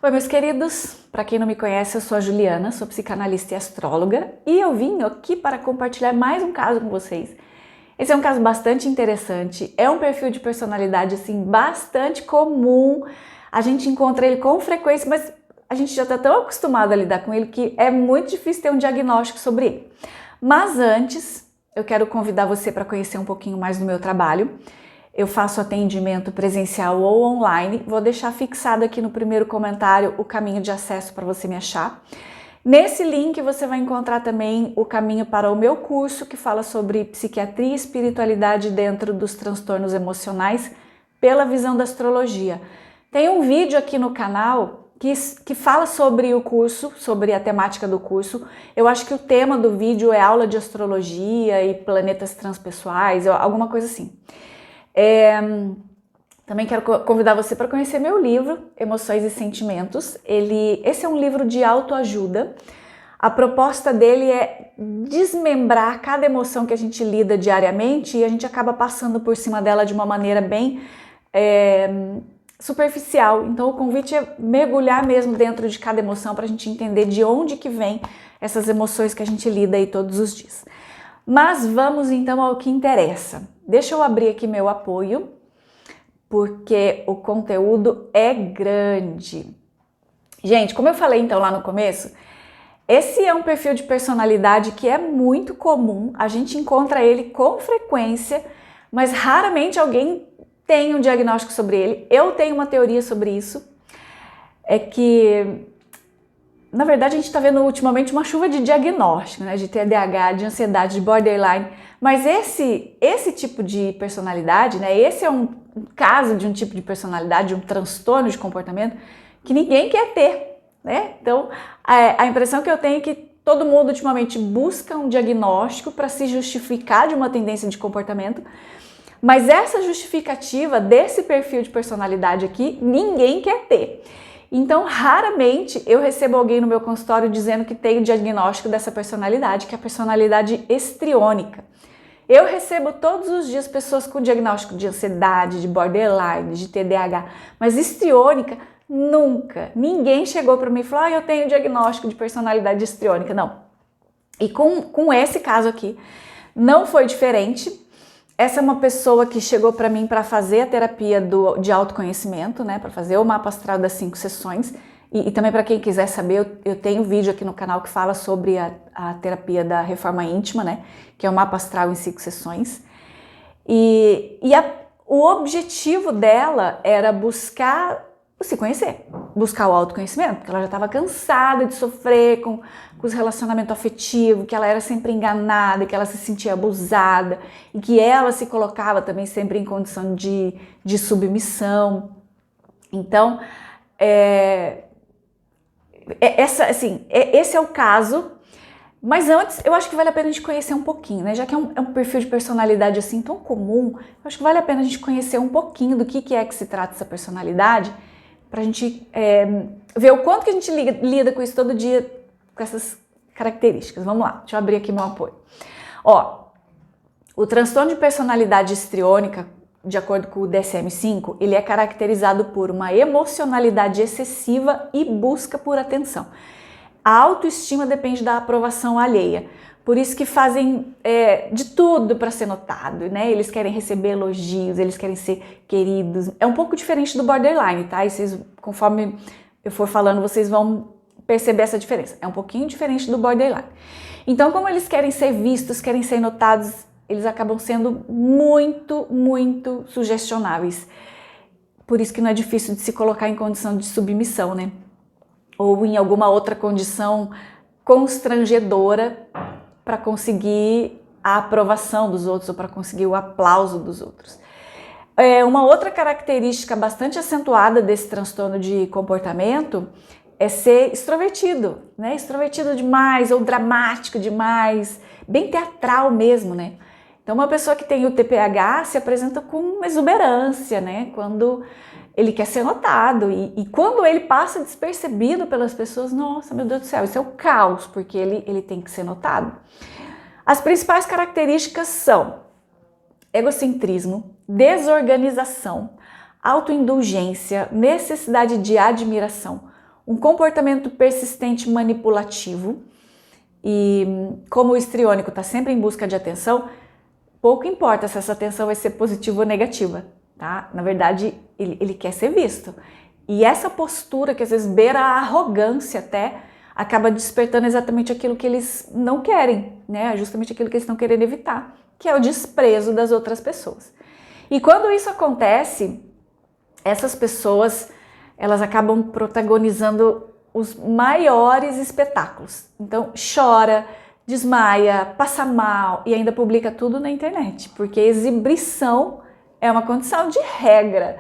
Oi, meus queridos, para quem não me conhece, eu sou a Juliana, sou psicanalista e astróloga e eu vim aqui para compartilhar mais um caso com vocês. Esse é um caso bastante interessante, é um perfil de personalidade assim bastante comum, a gente encontra ele com frequência, mas a gente já está tão acostumado a lidar com ele que é muito difícil ter um diagnóstico sobre ele. Mas antes, eu quero convidar você para conhecer um pouquinho mais do meu trabalho. Eu faço atendimento presencial ou online, vou deixar fixado aqui no primeiro comentário o caminho de acesso para você me achar. Nesse link você vai encontrar também o caminho para o meu curso que fala sobre psiquiatria e espiritualidade dentro dos transtornos emocionais pela visão da astrologia. Tem um vídeo aqui no canal que fala sobre o curso, sobre a temática do curso. Eu acho que o tema do vídeo é aula de astrologia e planetas transpessoais, alguma coisa assim. Também quero convidar você para conhecer meu livro, Emoções e Sentimentos. Esse é um livro de autoajuda. A proposta dele é desmembrar cada emoção que a gente lida diariamente e a gente acaba passando por cima dela de uma maneira bem superficial. Então o convite é mergulhar mesmo dentro de cada emoção para a gente entender de onde que vem essas emoções que a gente lida aí todos os dias. Mas vamos então ao que interessa. Deixa eu abrir aqui meu apoio, porque o conteúdo é grande. Gente, como eu falei então lá no começo, esse é um perfil de personalidade que é muito comum, a gente encontra ele com frequência, mas raramente alguém tem um diagnóstico sobre ele. Eu tenho uma teoria sobre isso, é que na verdade, a gente está vendo ultimamente uma chuva de diagnóstico, né? De TDAH, de ansiedade, de borderline. Mas esse tipo de personalidade, né? Esse é um caso de um tipo de personalidade, de um transtorno de comportamento que ninguém quer ter, né? Então, a impressão que eu tenho é que todo mundo ultimamente busca um diagnóstico para se justificar de uma tendência de comportamento, mas essa justificativa desse perfil de personalidade aqui, ninguém quer ter. Então, raramente eu recebo alguém no meu consultório dizendo que tem o diagnóstico dessa personalidade, que é a personalidade histriônica. Eu recebo todos os dias pessoas com diagnóstico de ansiedade, de borderline, de TDAH, mas histriônica, nunca. Ninguém chegou para mim e falou, eu tenho diagnóstico de personalidade histriônica. Não. E com esse caso aqui, não foi diferente. Essa é uma pessoa que chegou para mim para fazer a terapia de autoconhecimento, né? Para fazer o mapa astral das 5 sessões. E também para quem quiser saber, eu tenho um vídeo aqui no canal que fala sobre a terapia da reforma íntima, né? Que é o mapa astral em 5 sessões. O objetivo dela era buscar se conhecer, buscar o autoconhecimento, porque ela já estava cansada de sofrer com os relacionamentos afetivos, que ela era sempre enganada, que ela se sentia abusada e que ela se colocava também sempre em condição de submissão. Então, esse é o caso, mas antes eu acho que vale a pena a gente conhecer um pouquinho, né? Já que é um perfil de personalidade assim tão comum, eu acho que vale a pena a gente conhecer um pouquinho do que é que se trata essa personalidade, para a gente ver o quanto que a gente lida com isso todo dia, com essas características. Vamos lá, deixa eu abrir aqui meu apoio. O transtorno de personalidade histriônica, de acordo com o DSM-5, ele é caracterizado por uma emocionalidade excessiva e busca por atenção. A autoestima depende da aprovação alheia. Por isso que fazem de tudo para ser notado, né? Eles querem receber elogios, eles querem ser queridos. É um pouco diferente do borderline, tá? E vocês, conforme eu for falando, vocês vão perceber essa diferença. É um pouquinho diferente do borderline. Então, como eles querem ser vistos, querem ser notados, eles acabam sendo muito, muito sugestionáveis. Por isso que não é difícil de se colocar em condição de submissão, né? Ou em alguma outra condição constrangedora para conseguir a aprovação dos outros ou para conseguir o aplauso dos outros. Uma outra característica bastante acentuada desse transtorno de comportamento é ser extrovertido, né? Extrovertido demais ou dramático demais, bem teatral mesmo, né? Então uma pessoa que tem o TPAH se apresenta com exuberância, né? Quando ele quer ser notado e quando ele passa despercebido pelas pessoas, nossa, meu Deus do céu, isso é o caos, porque ele tem que ser notado. As principais características são egocentrismo, desorganização, autoindulgência, necessidade de admiração, um comportamento persistente manipulativo. E como o histriônico está sempre em busca de atenção, pouco importa se essa atenção vai ser positiva ou negativa, tá? Na verdade, ele quer ser visto. E essa postura, que às vezes beira a arrogância até, acaba despertando exatamente aquilo que eles não querem, né? Justamente aquilo que eles estão querendo evitar, que é o desprezo das outras pessoas. E quando isso acontece, essas pessoas, elas acabam protagonizando os maiores espetáculos. Então, chora, desmaia, passa mal e ainda publica tudo na internet, porque exibição é uma condição de regra.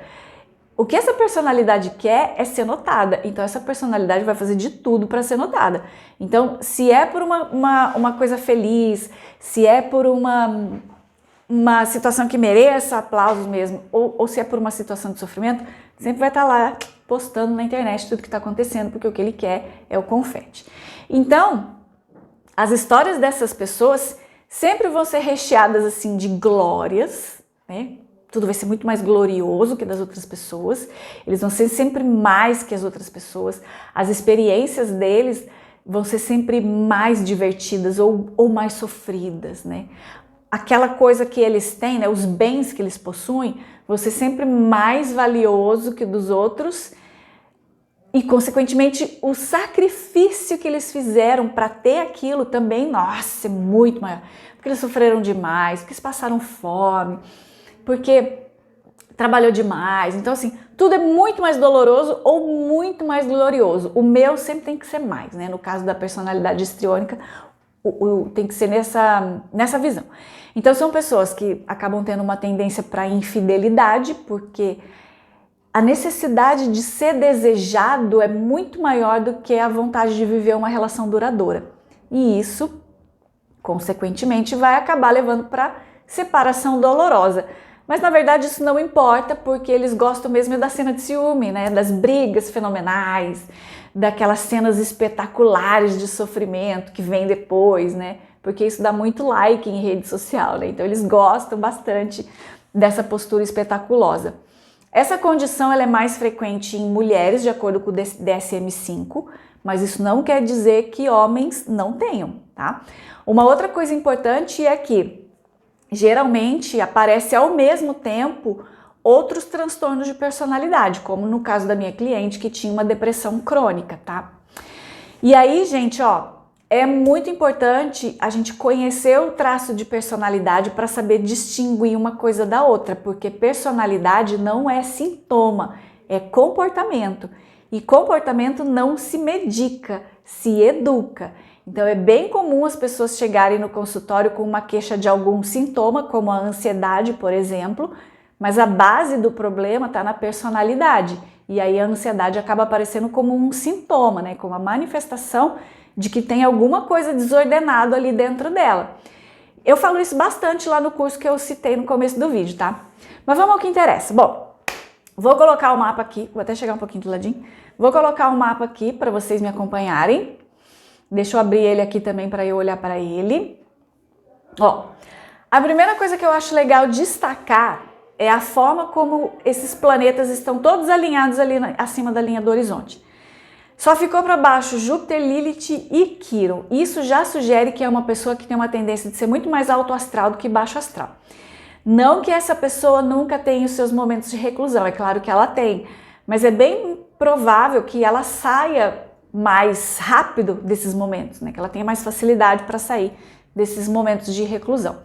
O que essa personalidade quer é ser notada, então essa personalidade vai fazer de tudo para ser notada. Então, se é por uma coisa feliz, se é por uma situação que mereça aplausos mesmo, ou se é por uma situação de sofrimento, sempre vai estar lá postando na internet tudo que está acontecendo, porque o que ele quer é o confete. Então, as histórias dessas pessoas sempre vão ser recheadas assim de glórias, né? Tudo vai ser muito mais glorioso que das outras pessoas, eles vão ser sempre mais que as outras pessoas, as experiências deles vão ser sempre mais divertidas ou mais sofridas, né? Aquela coisa que eles têm, né, os bens que eles possuem, vão ser sempre mais valioso que dos outros e, consequentemente, o sacrifício que eles fizeram para ter aquilo também, nossa, é muito maior. Porque eles sofreram demais, porque eles passaram fome, porque trabalhou demais. Então, assim, tudo é muito mais doloroso ou muito mais glorioso. O meu sempre tem que ser mais, né? No caso da personalidade histriônica, tem que ser nessa visão. Então, são pessoas que acabam tendo uma tendência para infidelidade, porque a necessidade de ser desejado é muito maior do que a vontade de viver uma relação duradoura. E isso, consequentemente, vai acabar levando para separação dolorosa. Mas, na verdade, isso não importa, porque eles gostam mesmo da cena de ciúme, né? Das brigas fenomenais, daquelas cenas espetaculares de sofrimento que vem depois, né? Porque isso dá muito like em rede social, né? Então, eles gostam bastante dessa postura espetaculosa. Essa condição ela é mais frequente em mulheres, de acordo com o DSM-5, mas isso não quer dizer que homens não tenham, tá? Uma outra coisa importante é que, geralmente, aparece ao mesmo tempo outros transtornos de personalidade, como no caso da minha cliente que tinha uma depressão crônica, tá? E aí, gente, ó, é muito importante a gente conhecer o traço de personalidade para saber distinguir uma coisa da outra, porque personalidade não é sintoma, é comportamento. E comportamento não se medica, se educa. Então é bem comum as pessoas chegarem no consultório com uma queixa de algum sintoma, como a ansiedade, por exemplo, mas a base do problema está na personalidade. E aí a ansiedade acaba aparecendo como um sintoma, né? Como a manifestação de que tem alguma coisa desordenada ali dentro dela. Eu falo isso bastante lá no curso que eu citei no começo do vídeo, tá? Mas vamos ao que interessa. Bom, vou colocar o mapa aqui, vou até chegar um pouquinho do ladinho. Vou colocar o mapa aqui para vocês me acompanharem. Deixa eu abrir ele aqui também para eu olhar para ele. Ó, a primeira coisa que eu acho legal destacar é a forma como esses planetas estão todos alinhados ali acima da linha do horizonte. Só ficou para baixo Júpiter, Lilith e Quiron. Isso já sugere que é uma pessoa que tem uma tendência de ser muito mais alto astral do que baixo astral. Não que essa pessoa nunca tenha os seus momentos de reclusão, é claro que ela tem, mas é bem provável que ela saia mais rápido desses momentos, né? Que ela tenha mais facilidade para sair desses momentos de reclusão.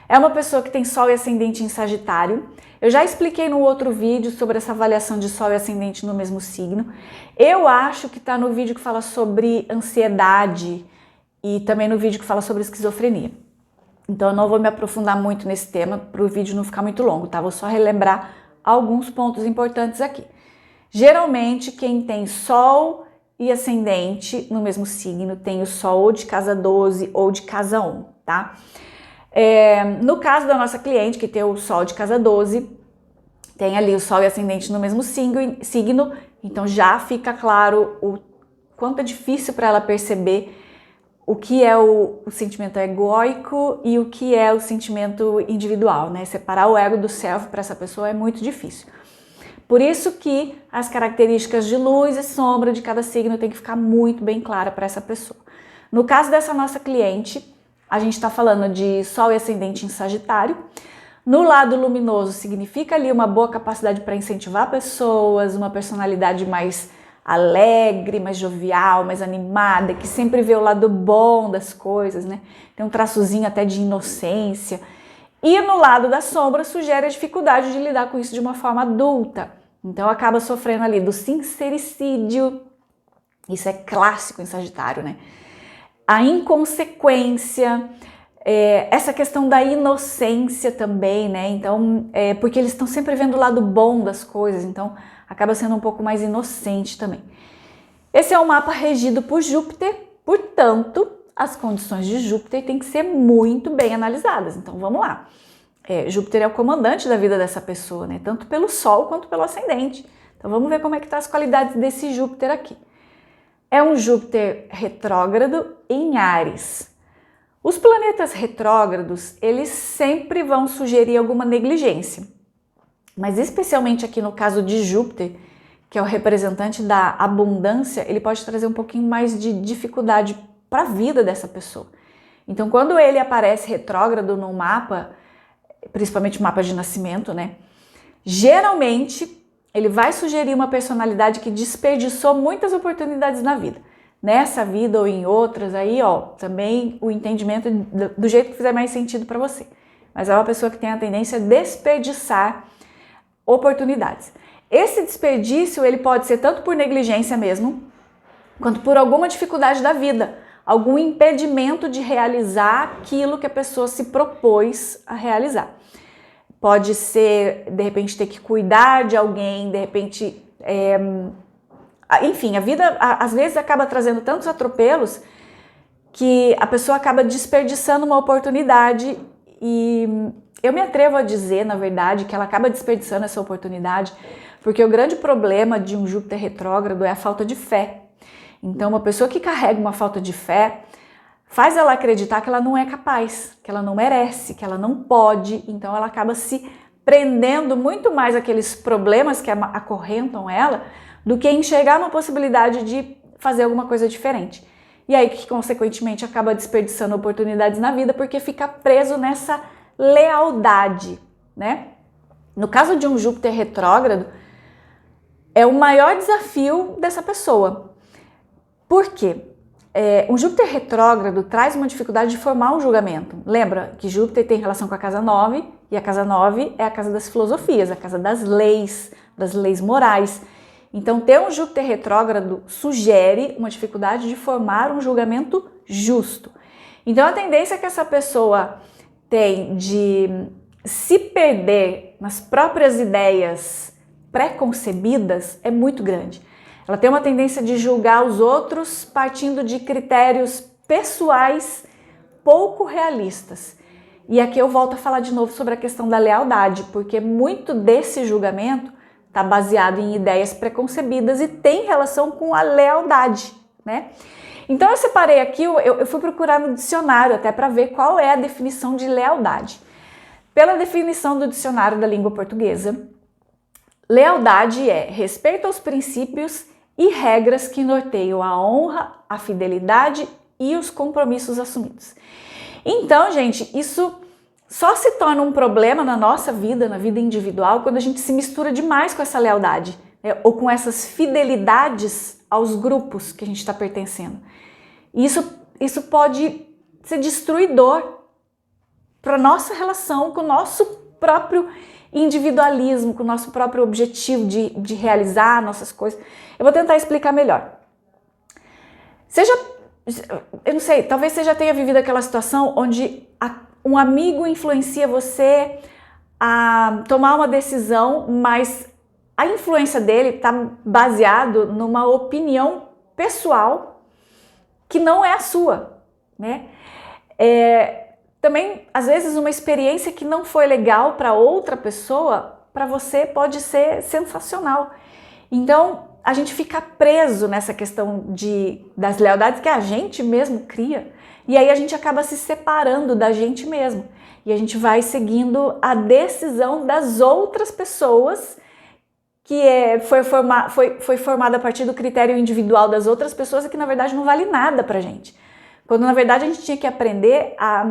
É uma pessoa que tem Sol e Ascendente em Sagitário. Eu já expliquei no outro vídeo sobre essa avaliação de Sol e Ascendente no mesmo signo. Eu acho que está no vídeo que fala sobre ansiedade e também no vídeo que fala sobre esquizofrenia. Então eu não vou me aprofundar muito nesse tema para o vídeo não ficar muito longo, tá? Vou só relembrar alguns pontos importantes aqui. Geralmente quem tem Sol e Ascendente no mesmo signo tem o Sol ou de casa 12 ou de casa 1, tá? No caso da nossa cliente, que tem o Sol de casa 12, tem ali o Sol e Ascendente no mesmo signo, então já fica claro o quanto é difícil para ela perceber o que é o sentimento egóico e o que é o sentimento individual, né? Separar o ego do self para essa pessoa é muito difícil. Por isso que as características de luz e sombra de cada signo tem que ficar muito bem clara para essa pessoa. No caso dessa nossa cliente, a gente está falando de Sol e Ascendente em Sagitário. No lado luminoso significa ali uma boa capacidade para incentivar pessoas, uma personalidade mais alegre, mais jovial, mais animada, que sempre vê o lado bom das coisas, né? Tem um traçozinho até de inocência. E no lado da sombra sugere a dificuldade de lidar com isso de uma forma adulta. Então acaba sofrendo ali do sincericídio, isso é clássico em Sagitário, né? A inconsequência, essa questão da inocência também, né? Então, porque eles estão sempre vendo o lado bom das coisas, então acaba sendo um pouco mais inocente também. Esse é um mapa regido por Júpiter, portanto, as condições de Júpiter têm que ser muito bem analisadas. Então, vamos lá. Júpiter é o comandante da vida dessa pessoa, né? Tanto pelo Sol quanto pelo Ascendente. Então, vamos ver como é que tá as qualidades desse Júpiter aqui. É um Júpiter retrógrado em Áries. Os planetas retrógrados, eles sempre vão sugerir alguma negligência. Mas especialmente aqui no caso de Júpiter, que é o representante da abundância, ele pode trazer um pouquinho mais de dificuldade para a vida dessa pessoa. Então, quando ele aparece retrógrado no mapa, principalmente mapa de nascimento, né? Geralmente, ele vai sugerir uma personalidade que desperdiçou muitas oportunidades na vida. Nessa vida ou em outras, aí, ó, também o entendimento do jeito que fizer mais sentido para você. Mas é uma pessoa que tem a tendência a desperdiçar oportunidades. Esse desperdício, ele pode ser tanto por negligência mesmo, quanto por alguma dificuldade da vida, algum impedimento de realizar aquilo que a pessoa se propôs a realizar. Pode ser, de repente, ter que cuidar de alguém, de repente, enfim, a vida às vezes acaba trazendo tantos atropelos que a pessoa acaba desperdiçando uma oportunidade e eu me atrevo a dizer, na verdade, que ela acaba desperdiçando essa oportunidade porque o grande problema de um Júpiter retrógrado é a falta de fé. Então, uma pessoa que carrega uma falta de fé faz ela acreditar que ela não é capaz, que ela não merece, que ela não pode, então ela acaba se prendendo muito mais àqueles problemas que acorrentam ela do que enxergar uma possibilidade de fazer alguma coisa diferente. E aí que, consequentemente, acaba desperdiçando oportunidades na vida porque fica preso nessa lealdade, né? No caso de um Júpiter retrógrado, é o maior desafio dessa pessoa. Por quê? Um Júpiter retrógrado traz uma dificuldade de formar um julgamento. Lembra que Júpiter tem relação com a casa 9 e a casa 9 é a casa das filosofias, a casa das leis morais. Então, ter um Júpiter retrógrado sugere uma dificuldade de formar um julgamento justo. Então, a tendência que essa pessoa tem de se perder nas próprias ideias pré-concebidas é muito grande. Ela tem uma tendência de julgar os outros partindo de critérios pessoais pouco realistas. E aqui eu volto a falar de novo sobre a questão da lealdade, porque muito desse julgamento está baseado em ideias preconcebidas e tem relação com a lealdade, né? Então eu separei aqui, eu fui procurar no dicionário até para ver qual é a definição de lealdade. Pela definição do dicionário da língua portuguesa, lealdade é respeito aos princípios e regras que norteiam a honra, a fidelidade e os compromissos assumidos. Então, gente, isso só se torna um problema na nossa vida, na vida individual, quando a gente se mistura demais com essa lealdade, né? Ou com essas fidelidades aos grupos que a gente está pertencendo. E isso pode ser destruidor para a nossa relação com o nosso próprio individualismo, com o nosso próprio objetivo de realizar nossas coisas. Eu vou tentar explicar melhor. Eu não sei, talvez você já tenha vivido aquela situação onde um amigo influencia você a tomar uma decisão, mas a influência dele está baseado numa opinião pessoal que não é a sua, né? Também, às vezes, uma experiência que não foi legal para outra pessoa, para você pode ser sensacional. Então, a gente fica preso nessa questão das lealdades que a gente mesmo cria, e aí a gente acaba se separando da gente mesmo. E a gente vai seguindo a decisão das outras pessoas foi formada a partir do critério individual das outras pessoas e que na verdade não vale nada pra gente. Quando na verdade a gente tinha que aprender a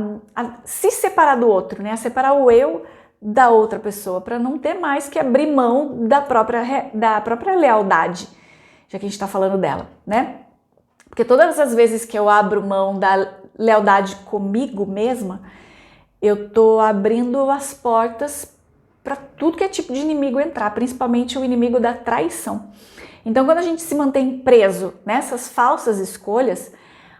se separar do outro, né? A separar o eu da outra pessoa, para não ter mais que abrir mão da própria lealdade, já que a gente está falando dela, né? Porque todas as vezes que eu abro mão da lealdade comigo mesma, eu tô abrindo as portas para tudo que é tipo de inimigo entrar, principalmente o inimigo da traição. Então, quando a gente se mantém preso nessas falsas escolhas,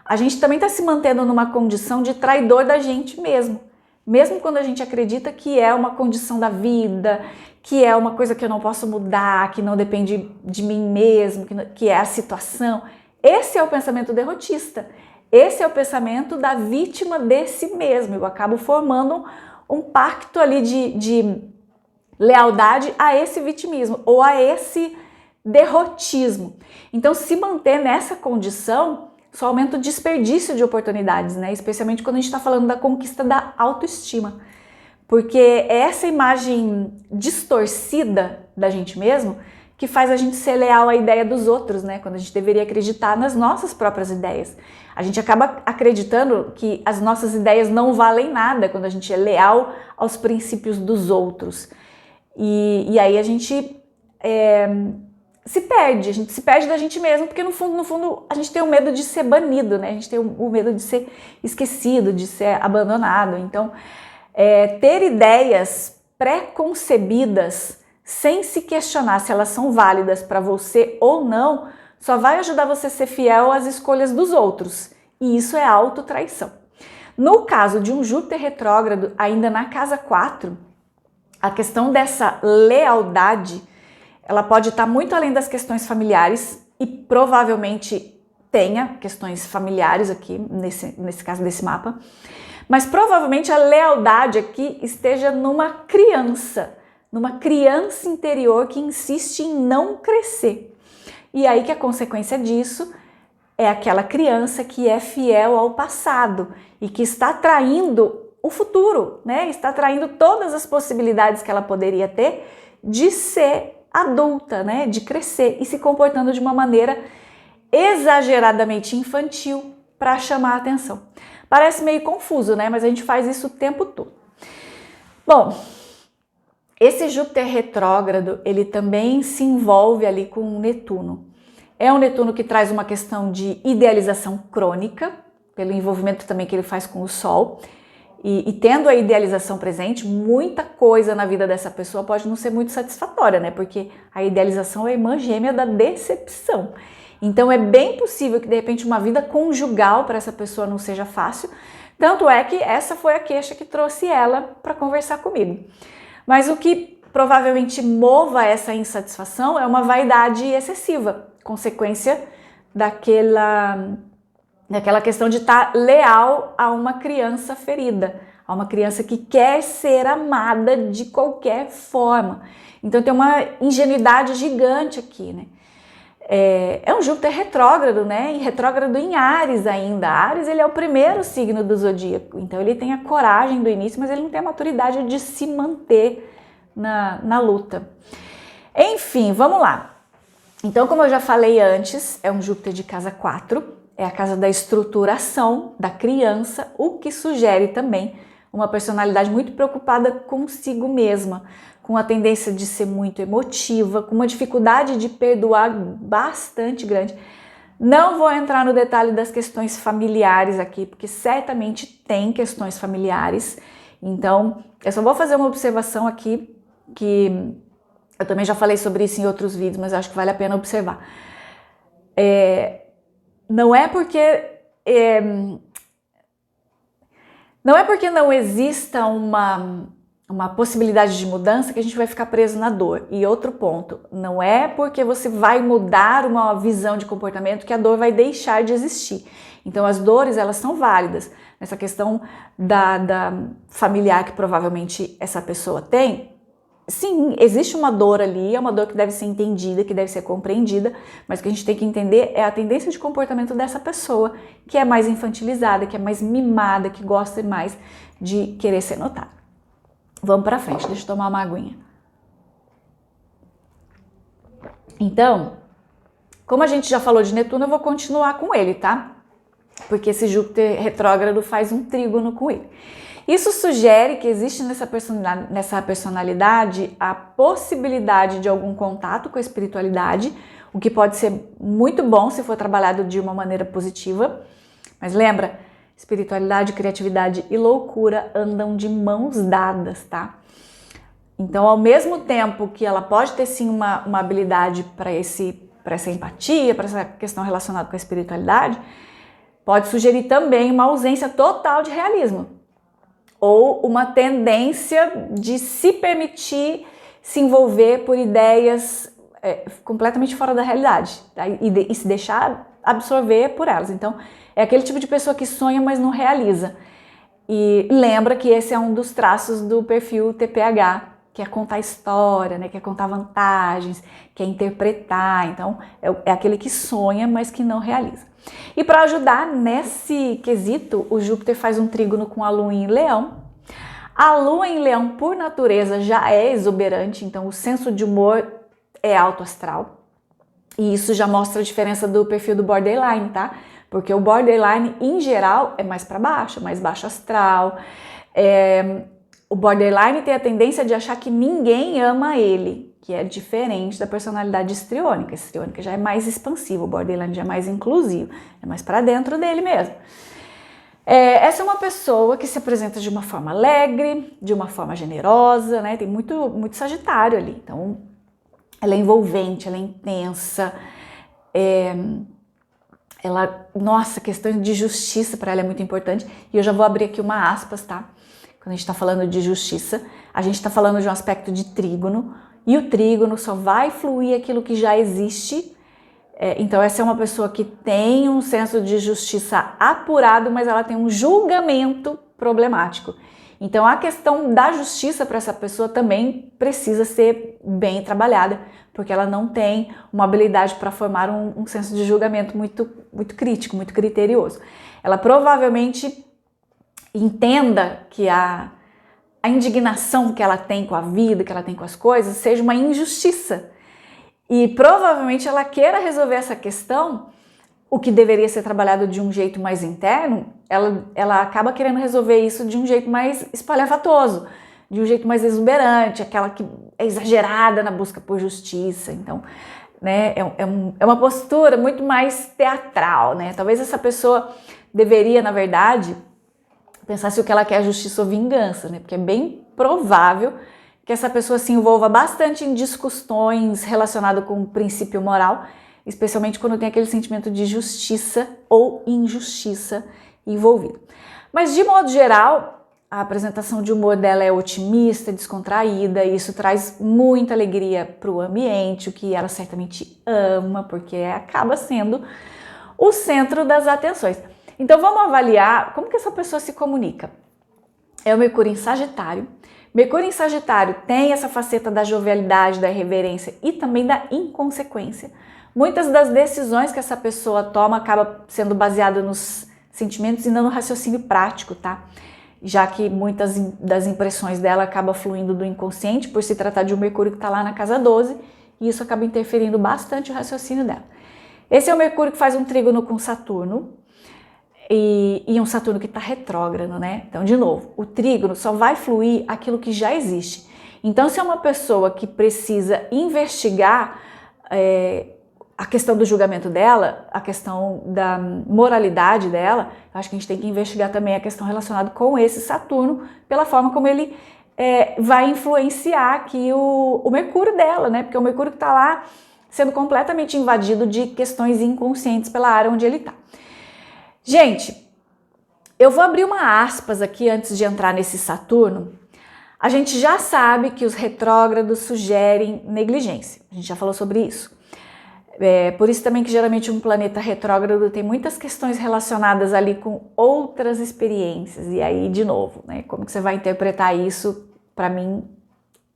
a gente também está se mantendo numa condição de traidor da gente mesmo. Mesmo quando a gente acredita que é uma condição da vida, que é uma coisa que eu não posso mudar, que não depende de mim mesmo, que é a situação. Esse é o pensamento derrotista. Esse é o pensamento da vítima de si mesmo. Eu acabo formando um pacto ali de lealdade a esse vitimismo ou a esse derrotismo. Então, se manter nessa condição só aumenta o desperdício de oportunidades, né? Especialmente quando a gente está falando da conquista da autoestima. Porque é essa imagem distorcida da gente mesmo que faz a gente ser leal à ideia dos outros, né? Quando a gente deveria acreditar nas nossas próprias ideias. A gente acaba acreditando que as nossas ideias não valem nada quando a gente é leal aos princípios dos outros. E aí a gente se perde da gente mesmo, porque no fundo a gente tem o medo de ser banido, né? A gente tem o medo de ser esquecido, de ser abandonado. Então, ter ideias pré-concebidas sem se questionar se elas são válidas para você ou não, só vai ajudar você a ser fiel às escolhas dos outros. E isso é autotraição. No caso de um Júpiter retrógrado, ainda na casa 4, a questão dessa lealdade, ela pode estar muito além das questões familiares e provavelmente tenha questões familiares aqui, nesse caso desse mapa, mas provavelmente a lealdade aqui esteja numa criança interior que insiste em não crescer. E aí que a consequência disso é aquela criança que é fiel ao passado e que está traindo o futuro, né? Está traindo todas as possibilidades que ela poderia ter de ser adulta, né, de crescer e se comportando de uma maneira exageradamente infantil para chamar a atenção. Parece meio confuso, né, mas a gente faz isso o tempo todo. Bom, esse Júpiter retrógrado, ele também se envolve ali com o Netuno. É um Netuno que traz uma questão de idealização crônica, pelo envolvimento também que ele faz com o Sol. E tendo a idealização presente, muita coisa na vida dessa pessoa pode não ser muito satisfatória, né? Porque a idealização é a irmã gêmea da decepção. Então é bem possível que de repente uma vida conjugal para essa pessoa não seja fácil. Tanto é que essa foi a queixa que trouxe ela para conversar comigo. Mas o que provavelmente mova essa insatisfação é uma vaidade excessiva, consequência daquela questão de estar leal a uma criança ferida, a uma criança que quer ser amada de qualquer forma. Então tem uma ingenuidade gigante aqui, né? É um Júpiter retrógrado, né? E retrógrado em Áries ainda. Áries, ele é o primeiro signo do zodíaco, então ele tem a coragem do início, mas ele não tem a maturidade de se manter na luta. Enfim, vamos lá. Então, como eu já falei antes, é um Júpiter de casa 4, é a casa da estruturação da criança, o que sugere também uma personalidade muito preocupada consigo mesma, com a tendência de ser muito emotiva, com uma dificuldade de perdoar bastante grande. Não vou entrar no detalhe das questões familiares aqui, porque certamente tem questões familiares. Então, eu só vou fazer uma observação aqui, que eu também já falei sobre isso em outros vídeos, mas eu acho que vale a pena observar. Não é porque não exista uma possibilidade de mudança que a gente vai ficar preso na dor. E outro ponto, não é porque você vai mudar uma visão de comportamento que a dor vai deixar de existir. Então as dores, elas são válidas. Nessa questão da familiar que provavelmente essa pessoa tem, sim, existe uma dor ali, é uma dor que deve ser entendida, que deve ser compreendida, mas o que a gente tem que entender é a tendência de comportamento dessa pessoa, que é mais infantilizada, que é mais mimada, que gosta mais de querer ser notada. Vamos pra frente, deixa eu tomar uma aguinha. Então, como a gente já falou de Netuno, eu vou continuar com ele, tá? Porque esse Júpiter retrógrado faz um trígono com ele. Isso sugere que existe nessa personalidade a possibilidade de algum contato com a espiritualidade, o que pode ser muito bom se for trabalhado de uma maneira positiva. Mas lembra, espiritualidade, criatividade e loucura andam de mãos dadas, tá? Então, ao mesmo tempo que ela pode ter sim uma habilidade para essa empatia, para essa questão relacionada com a espiritualidade, pode sugerir também uma ausência total de realismo ou uma tendência de se permitir se envolver por ideias completamente fora da realidade, tá? E se deixar absorver por elas. Então, é aquele tipo de pessoa que sonha, mas não realiza. E lembra que esse é um dos traços do perfil TPH, que é contar história, né? Que é contar vantagens, que é interpretar. Então, é aquele que sonha, mas que não realiza. E para ajudar nesse quesito, o Júpiter faz um trígono com a Lua em Leão. A Lua em Leão, por natureza, já é exuberante, então o senso de humor é alto astral. E isso já mostra a diferença do perfil do borderline, tá? Porque o borderline, em geral, é mais para baixo, mais baixo astral. O borderline tem a tendência de achar que ninguém ama ele, que é diferente da personalidade histriônica. A histriônica já é mais expansiva, o borderline já é mais inclusivo, é mais para dentro dele mesmo. Essa é uma pessoa que se apresenta de uma forma alegre, de uma forma generosa, né? Tem muito Sagitário ali, então ela é envolvente, ela é intensa, nossa, questão de justiça para ela é muito importante, e eu já vou abrir aqui uma aspas, tá? Quando a gente está falando de justiça, a gente está falando de um aspecto de trígono, e o trígono só vai fluir aquilo que já existe. Então essa é uma pessoa que tem um senso de justiça apurado, mas ela tem um julgamento problemático. Então a questão da justiça para essa pessoa também precisa ser bem trabalhada, porque ela não tem uma habilidade para formar um senso de julgamento muito crítico, muito criterioso. Ela provavelmente entenda que a indignação que ela tem com a vida, que ela tem com as coisas, seja uma injustiça. E provavelmente ela queira resolver essa questão, o que deveria ser trabalhado de um jeito mais interno, ela acaba querendo resolver isso de um jeito mais espalhafatoso, de um jeito mais exuberante, aquela que é exagerada na busca por justiça. Então, né, é uma postura muito mais teatral, né? Talvez essa pessoa deveria, na verdade, pensar se o que ela quer é justiça ou vingança, né? Porque é bem provável que essa pessoa se envolva bastante em discussões relacionadas com o princípio moral, especialmente quando tem aquele sentimento de justiça ou injustiça envolvido. Mas, de modo geral, a apresentação de humor dela é otimista, descontraída, e isso traz muita alegria para o ambiente, o que ela certamente ama, porque acaba sendo o centro das atenções. Então, vamos avaliar como que essa pessoa se comunica. É o Mercúrio em Sagitário. Mercúrio em Sagitário tem essa faceta da jovialidade, da irreverência e também da inconsequência. Muitas das decisões que essa pessoa toma acaba sendo baseada nos sentimentos e não no raciocínio prático, tá? Já que muitas das impressões dela acabam fluindo do inconsciente, por se tratar de um Mercúrio que está lá na casa 12, e isso acaba interferindo bastante o raciocínio dela. Esse é o Mercúrio que faz um trígono com Saturno, e um Saturno que está retrógrado, né? Então, de novo, o trígono só vai fluir aquilo que já existe. Então, se é uma pessoa que precisa investigar a questão do julgamento dela, a questão da moralidade dela, eu acho que a gente tem que investigar também a questão relacionada com esse Saturno, pela forma como ele vai influenciar aqui o Mercúrio dela, né? Porque é o Mercúrio que está lá sendo completamente invadido de questões inconscientes pela área onde ele está. Gente, eu vou abrir uma aspas aqui antes de entrar nesse Saturno. A gente já sabe que os retrógrados sugerem negligência. A gente já falou sobre isso. Por isso também que geralmente um planeta retrógrado tem muitas questões relacionadas ali com outras experiências. E aí, de novo, né, como que você vai interpretar isso? Para mim,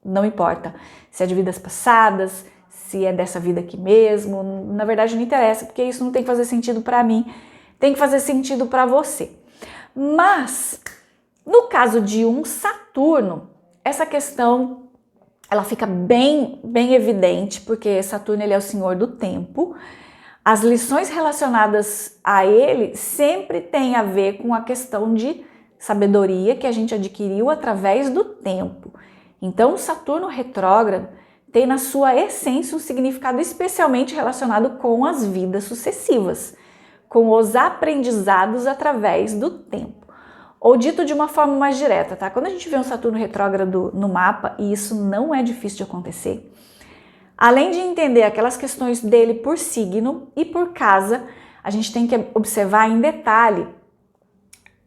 não importa. Se é de vidas passadas, se é dessa vida aqui mesmo. Na verdade, não interessa, porque isso não tem que fazer sentido para mim. Tem que fazer sentido para você. Mas, no caso de um Saturno, essa questão ela fica bem evidente, porque Saturno ele é o senhor do tempo. As lições relacionadas a ele sempre têm a ver com a questão de sabedoria que a gente adquiriu através do tempo. Então, o Saturno retrógrado tem na sua essência um significado especialmente relacionado com as vidas sucessivas, com os aprendizados através do tempo. Ou dito de uma forma mais direta, tá? Quando a gente vê um Saturno retrógrado no mapa, e isso não é difícil de acontecer, além de entender aquelas questões dele por signo e por casa, a gente tem que observar em detalhe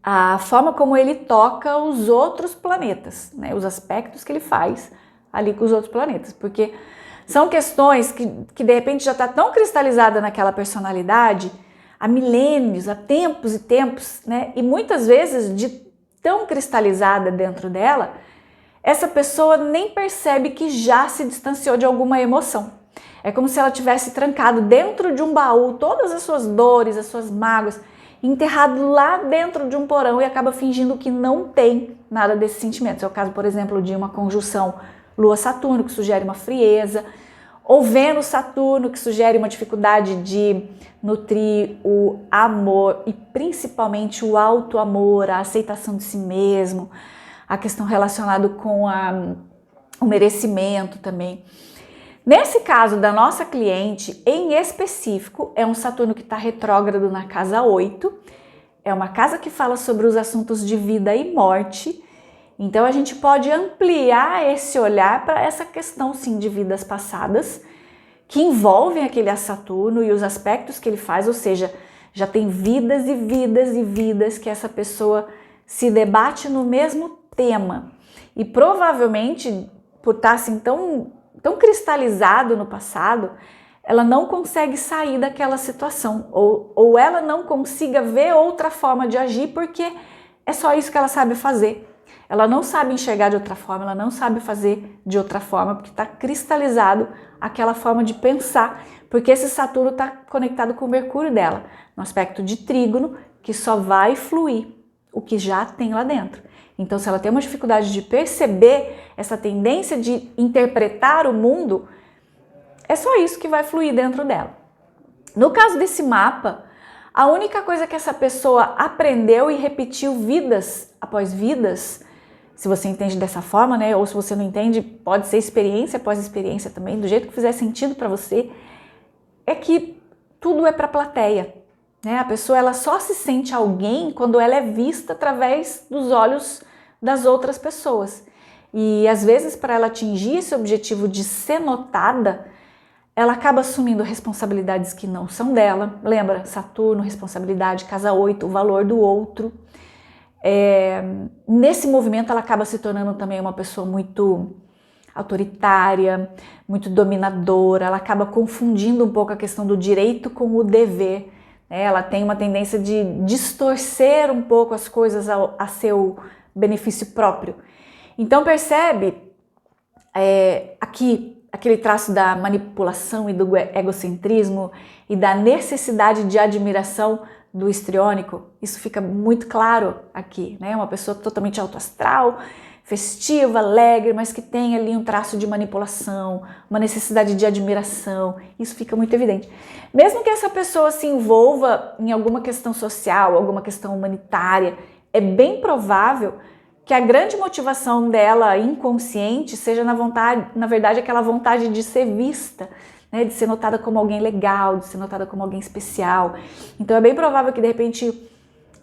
a forma como ele toca os outros planetas, né? Os aspectos que ele faz ali com os outros planetas, porque são questões que de repente já está tão cristalizada naquela personalidade há milênios, há tempos e tempos, né? E muitas vezes de tão cristalizada dentro dela, essa pessoa nem percebe que já se distanciou de alguma emoção. É como se ela tivesse trancado dentro de um baú todas as suas dores, as suas mágoas, enterrado lá dentro de um porão e acaba fingindo que não tem nada desses sentimentos. É o caso, por exemplo, de uma conjunção Lua-Saturno, que sugere uma frieza, ou Vênus-Saturno, que sugere uma dificuldade de nutrir o amor e principalmente o auto-amor, a aceitação de si mesmo, a questão relacionada com o merecimento também. Nesse caso da nossa cliente, em específico, é um Saturno que está retrógrado na casa 8, é uma casa que fala sobre os assuntos de vida e morte. Então a gente pode ampliar esse olhar para essa questão sim de vidas passadas, que envolvem aquele Saturno e os aspectos que ele faz, ou seja, já tem vidas e vidas e vidas que essa pessoa se debate no mesmo tema. E provavelmente, por estar assim tão cristalizado no passado, ela não consegue sair daquela situação, ou ela não consiga ver outra forma de agir, porque é só isso que ela sabe fazer. Ela não sabe enxergar de outra forma, ela não sabe fazer de outra forma, porque está cristalizado aquela forma de pensar, porque esse Saturno está conectado com o Mercúrio dela, no aspecto de trígono, que só vai fluir o que já tem lá dentro. Então, se ela tem uma dificuldade de perceber essa tendência de interpretar o mundo, é só isso que vai fluir dentro dela. No caso desse mapa, a única coisa que essa pessoa aprendeu e repetiu vidas após vidas, se você entende dessa forma, né? Ou se você não entende, pode ser experiência após experiência também, do jeito que fizer sentido para você, é que tudo é para a plateia, né? A pessoa ela só se sente alguém quando ela é vista através dos olhos das outras pessoas. E às vezes, para ela atingir esse objetivo de ser notada, ela acaba assumindo responsabilidades que não são dela. Lembra? Saturno, responsabilidade, casa 8, o valor do outro. Nesse movimento ela acaba se tornando também uma pessoa muito autoritária, muito dominadora, ela acaba confundindo um pouco a questão do direito com o dever, né? Ela tem uma tendência de distorcer um pouco as coisas a seu benefício próprio. Então percebe aqui aquele traço da manipulação e do egocentrismo e da necessidade de admiração do histriônico. Isso fica muito claro aqui, né? Uma pessoa totalmente autoastral, festiva, alegre, mas que tem ali um traço de manipulação, uma necessidade de admiração. Isso fica muito evidente. Mesmo que essa pessoa se envolva em alguma questão social, alguma questão humanitária, é bem provável que a grande motivação dela inconsciente seja na verdade aquela vontade de ser vista, né, de ser notada como alguém legal, de ser notada como alguém especial. Então é bem provável que de repente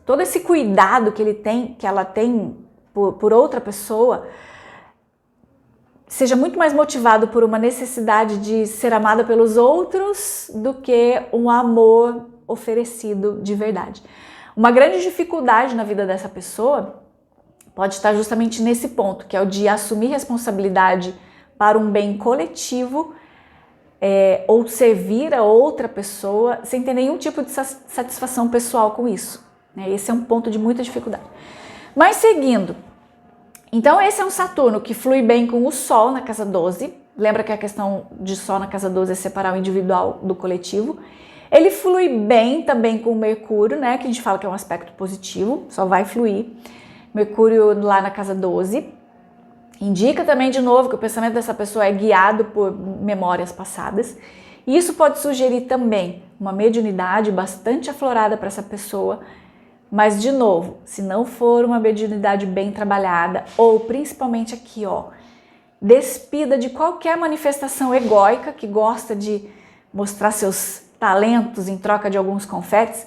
todo esse cuidado que ela tem por outra pessoa seja muito mais motivado por uma necessidade de ser amada pelos outros do que um amor oferecido de verdade. Uma grande dificuldade na vida dessa pessoa pode estar justamente nesse ponto, que é o de assumir responsabilidade para um bem coletivo, ou servir a outra pessoa sem ter nenhum tipo de satisfação pessoal com isso, né? Esse é um ponto de muita dificuldade. Mas seguindo, então esse é um Saturno que flui bem com o Sol na casa 12, lembra que a questão de Sol na casa 12 é separar o individual do coletivo. Ele flui bem também com o Mercúrio, né, que a gente fala que é um aspecto positivo, só vai fluir. Mercúrio lá na casa 12. Indica também, de novo, que o pensamento dessa pessoa é guiado por memórias passadas. E isso pode sugerir também uma mediunidade bastante aflorada para essa pessoa. Mas, de novo, se não for uma mediunidade bem trabalhada, ou principalmente aqui, ó, despida de qualquer manifestação egóica que gosta de mostrar seus talentos em troca de alguns confetes,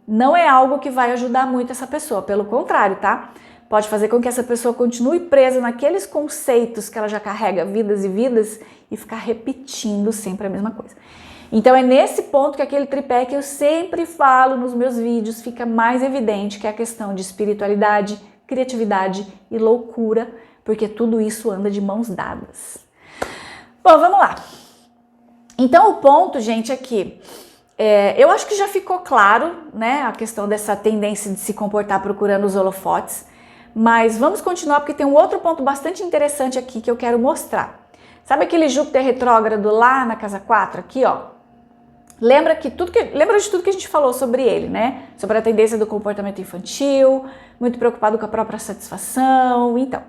não é algo que vai ajudar muito essa pessoa. Pelo contrário, tá? Pode fazer com que essa pessoa continue presa naqueles conceitos que ela já carrega vidas e vidas e ficar repetindo sempre a mesma coisa. Então é nesse ponto que aquele tripé que eu sempre falo nos meus vídeos fica mais evidente, que é a questão de espiritualidade, criatividade e loucura, porque tudo isso anda de mãos dadas. Bom, vamos lá. Então o ponto, gente, aqui, eu acho que já ficou claro, né, a questão dessa tendência de se comportar procurando os holofotes, mas vamos continuar porque tem um outro ponto bastante interessante aqui que eu quero mostrar. Sabe aquele Júpiter retrógrado lá na casa 4, aqui, ó? Lembra de tudo que a gente falou sobre ele, né? Sobre a tendência do comportamento infantil, muito preocupado com a própria satisfação. Então,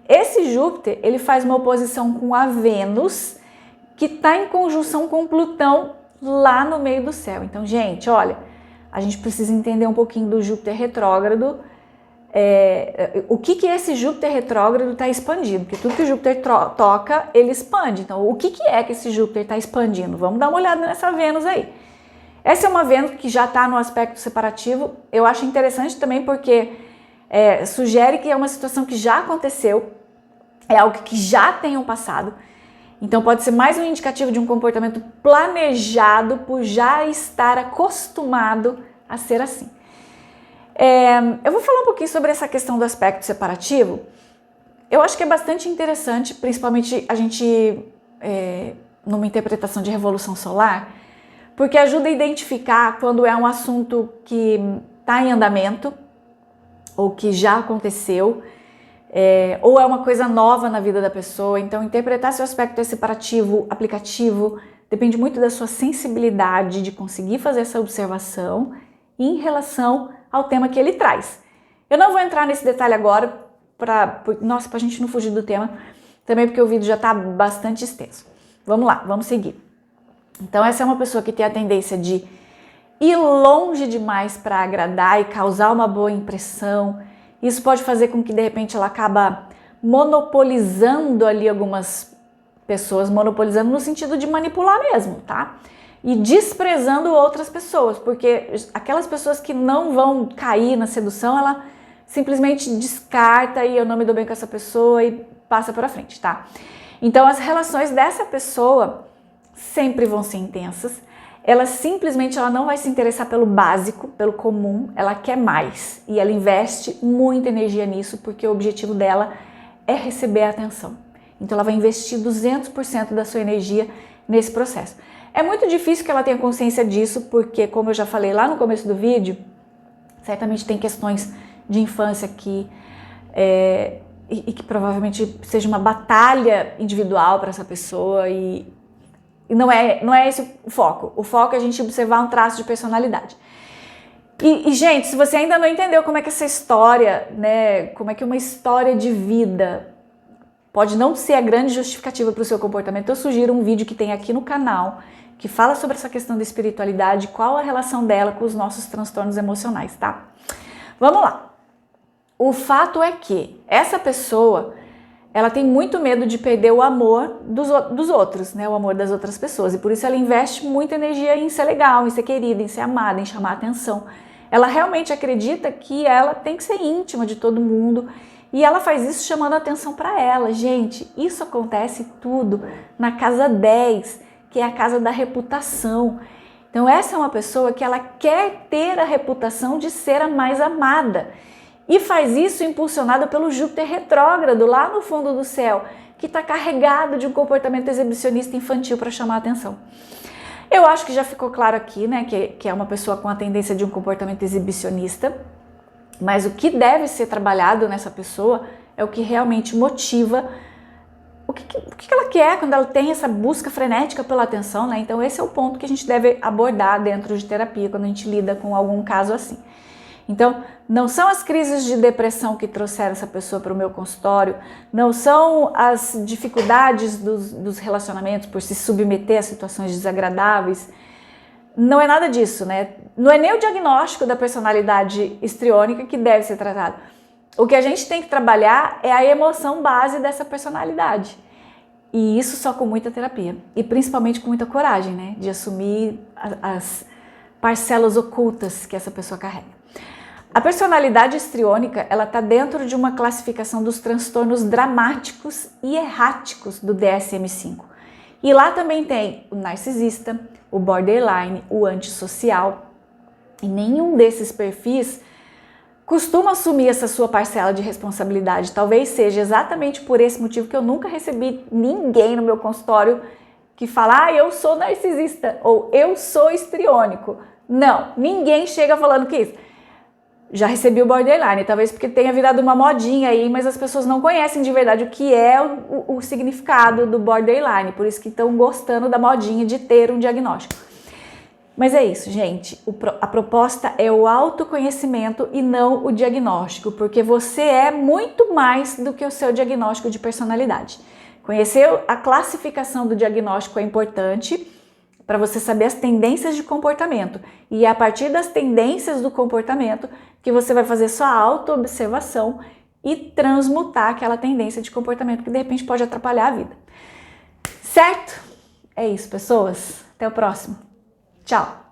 esse Júpiter, ele faz uma oposição com a Vênus, que está em conjunção com Plutão lá no meio do céu. Então, gente, olha, a gente precisa entender um pouquinho do Júpiter retrógrado, o que esse Júpiter retrógrado está expandindo, porque tudo que o Júpiter toca, ele expande. Então, o que é que esse Júpiter está expandindo? Vamos dar uma olhada nessa Vênus aí. Essa é uma Vênus que já está no aspecto separativo. Eu acho interessante também porque sugere que é uma situação que já aconteceu, é algo que já tenham passado. Então, pode ser mais um indicativo de um comportamento planejado por já estar acostumado a ser assim. Eu vou falar um pouquinho sobre essa questão do aspecto separativo. Eu acho que é bastante interessante, principalmente a gente, numa interpretação de revolução solar, porque ajuda a identificar quando é um assunto que está em andamento, ou que já aconteceu, ou é uma coisa nova na vida da pessoa. Então, interpretar se o aspecto é separativo, aplicativo, depende muito da sua sensibilidade de conseguir fazer essa observação em relação ao tema que ele traz. Eu não vou entrar nesse detalhe agora, pra gente não fugir do tema, também porque o vídeo já está bastante extenso. Vamos lá, vamos seguir. Então, essa é uma pessoa que tem a tendência de ir longe demais para agradar e causar uma boa impressão. Isso pode fazer com que, de repente, ela acaba monopolizando ali algumas pessoas, monopolizando no sentido de manipular mesmo, tá? E desprezando outras pessoas, porque aquelas pessoas que não vão cair na sedução, ela simplesmente descarta e eu não me dou bem com essa pessoa e passa para frente, tá? Então as relações dessa pessoa sempre vão ser intensas, ela não vai se interessar pelo básico, pelo comum, ela quer mais e ela investe muita energia nisso porque o objetivo dela é receber a atenção. Então ela vai investir 200% da sua energia nesse processo. É muito difícil que ela tenha consciência disso, porque, como eu já falei lá no começo do vídeo, certamente tem questões de infância que que provavelmente seja uma batalha individual para essa pessoa e não é esse o foco. O foco é a gente observar um traço de personalidade. E, gente, se você ainda não entendeu como é que essa história, né, como é que uma história de vida pode não ser a grande justificativa para o seu comportamento, eu sugiro um vídeo que tem aqui no canal, que fala sobre essa questão da espiritualidade, qual a relação dela com os nossos transtornos emocionais, tá? Vamos lá. O fato é que essa pessoa, ela tem muito medo de perder o amor dos outros, né? O amor das outras pessoas. E por isso ela investe muita energia em ser legal, em ser querida, em ser amada, em chamar atenção. Ela realmente acredita que ela tem que ser íntima de todo mundo. E ela faz isso chamando atenção para ela. Gente, isso acontece tudo na casa 10, que é a casa da reputação. Então essa é uma pessoa que ela quer ter a reputação de ser a mais amada. E faz isso impulsionada pelo Júpiter retrógrado lá no fundo do céu, que está carregado de um comportamento exibicionista infantil para chamar a atenção. Eu acho que já ficou claro aqui, né, que é uma pessoa com a tendência de um comportamento exibicionista, mas o que deve ser trabalhado nessa pessoa é o que realmente motiva, o que ela quer quando ela tem essa busca frenética pela atenção, né? Então esse é o ponto que a gente deve abordar dentro de terapia, quando a gente lida com algum caso assim. Então, não são as crises de depressão que trouxeram essa pessoa para o meu consultório, não são as dificuldades dos relacionamentos por se submeter a situações desagradáveis, não é nada disso, né? Não é nem o diagnóstico da personalidade histriônica que deve ser tratado. O que a gente tem que trabalhar é a emoção base dessa personalidade. E isso só com muita terapia. E principalmente com muita coragem, né? De assumir as parcelas ocultas que essa pessoa carrega. A personalidade histriônica, ela está dentro de uma classificação dos transtornos dramáticos e erráticos do DSM-5. E lá também tem o narcisista, o borderline, o antissocial. E nenhum desses perfis costuma assumir essa sua parcela de responsabilidade. Talvez seja exatamente por esse motivo que eu nunca recebi ninguém no meu consultório que fala, eu sou narcisista ou eu sou histriônico. Não, ninguém chega falando que isso. Já recebi o borderline, talvez porque tenha virado uma modinha aí, mas as pessoas não conhecem de verdade o que é o significado do borderline, por isso que estão gostando da modinha de ter um diagnóstico. Mas é isso, gente, a proposta é o autoconhecimento e não o diagnóstico, porque você é muito mais do que o seu diagnóstico de personalidade. Conhecer a classificação do diagnóstico é importante para você saber as tendências de comportamento. E é a partir das tendências do comportamento que você vai fazer sua auto-observação e transmutar aquela tendência de comportamento que de repente pode atrapalhar a vida. Certo? É isso, pessoas. Até o próximo. Tchau!